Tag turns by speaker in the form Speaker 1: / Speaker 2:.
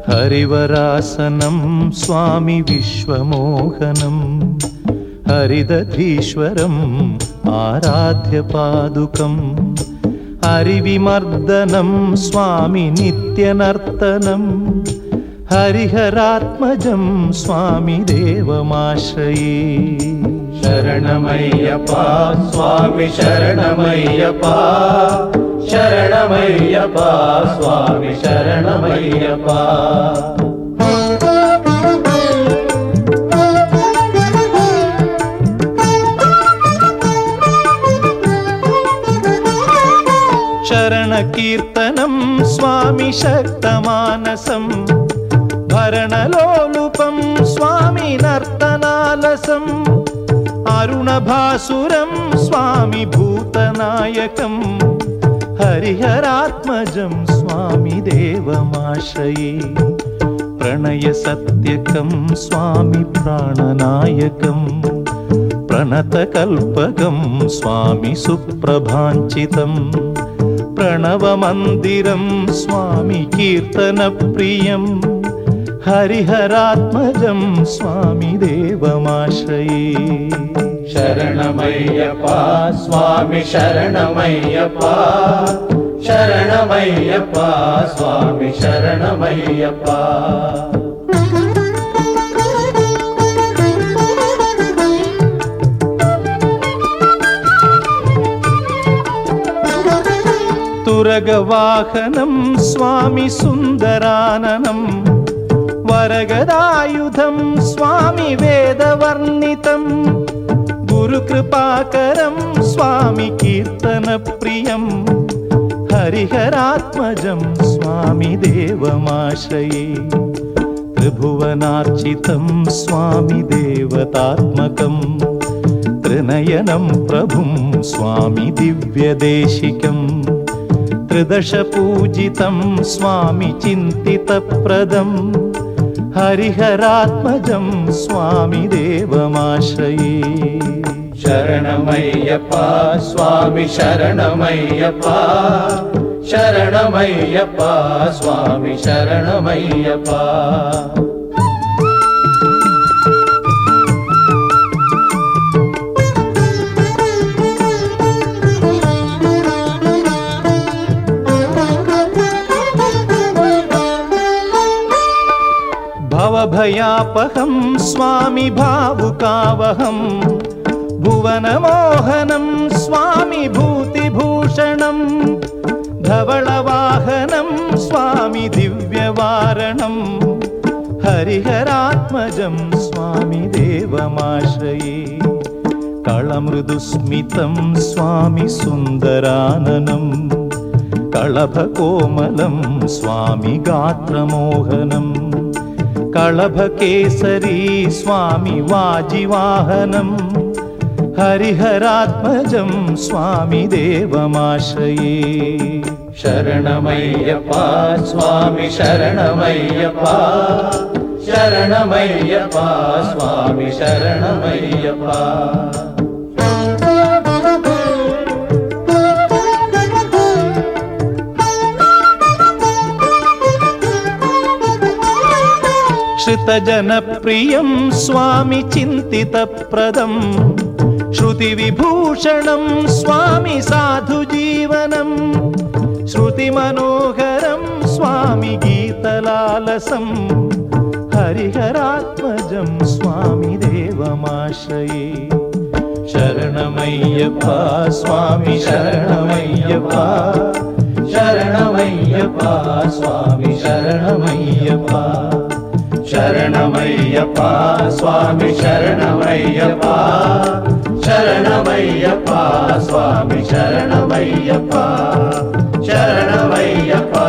Speaker 1: హరివరాసనం స్వామి విశ్వమోహనం హరిదధీశ్వరం ఆరాధ్య పాదుకం హరివిమర్దనం స్వామి నిత్యనర్తనం హరిహరాత్మజం స్వామి దేవమాశ్రయే.
Speaker 2: శరణమయ్యప్పా స్వామి శరణమయ్యప్పా శరణమయ్యప్పా స్వామి శరణమయ్యప్పా.
Speaker 1: శరణ కీర్తనం స్వామి శక్తమానసం భరణలోలుపం స్వామి నర్తనాలసం అరుణభాసురం స్వామి భూతనాయకం హరిహరాత్మజం స్వామి దేవమాశ్రయే. ప్రణయ సత్యకం స్వామి ప్రాణనాయకం ప్రణతకల్పకం స్వామి సుప్రభాంచితం ప్రణవమందిరం స్వామి కీర్తన ప్రియం హరిహరాత్మజం స్వామి దేవమాశ్రయే.
Speaker 2: శరణమయ్యప్పా స్వామి శరణమయ్యప్పా శరణమయ్యప్పా స్వామి శరణమయ్యప్పా.
Speaker 1: తురగవాహనం స్వామి సుందరాననం వరగదాయుధం స్వామి వేదవర్ణితం గురుకృపాకరం స్వామి కీర్తన ప్రియం హరిహరాత్మజం స్వామి దేవమాశ్రయే. త్రిభువనార్చితం స్వామి దేవతాత్మకం త్రినయనం ప్రభుం స్వామి దివ్యదేశికం త్రిదశ పూజితం స్వామి చింతితప్రదం హరిహరాత్మజం స్వామి దేవమాశ్రయే.
Speaker 2: శరణమయ్యప్పా స్వామి శరణమయ్యప్పా శరణమయ్యప్పా స్వామి శరణమయ్యప్పా.
Speaker 1: భవభయాపహం స్వామి భావుకావహం భువనమోహనం స్వామి భూతిభూషణం ధవళవాహనం స్వామి దివ్యవారణం హరిహరాత్మజం స్వామి దేవమాశ్రయే. కళమృదుస్మితం స్వామి సుందరాననం కళభకోమలం స్వామి గాత్రమోహనం కళభకేసరీ స్వామి వాజివాహనం హరిహరాత్మజం స్వామి దేవమాశ్రయే.
Speaker 2: శరణమయ్యప్పా స్వామి శరణమయ్యప్పా శరణమయ్యప్పా స్వామి శరణమయ్యప్పా.
Speaker 1: శ్రుతజనప్రియం స్వామి చింతితప్రదం శృతివిభూషణం స్వామి సాధుజీవనం శృతిమనోహరం స్వామి గీతలాలసం హరిహరాత్మజం స్వామి దేవమాశ్రయే. శరణమయ్యప్పా స్వామి శరణమయ్యప్పా శరణమయ్యప్పా స్వామి శరణమయ్యప్పా. శరణమయ్యప్పా స్వామి శరణమయ్యప్పా శరణమయ్యప్పా స్వామి శరణమయ్యప్పా శరణమయ్యప్పా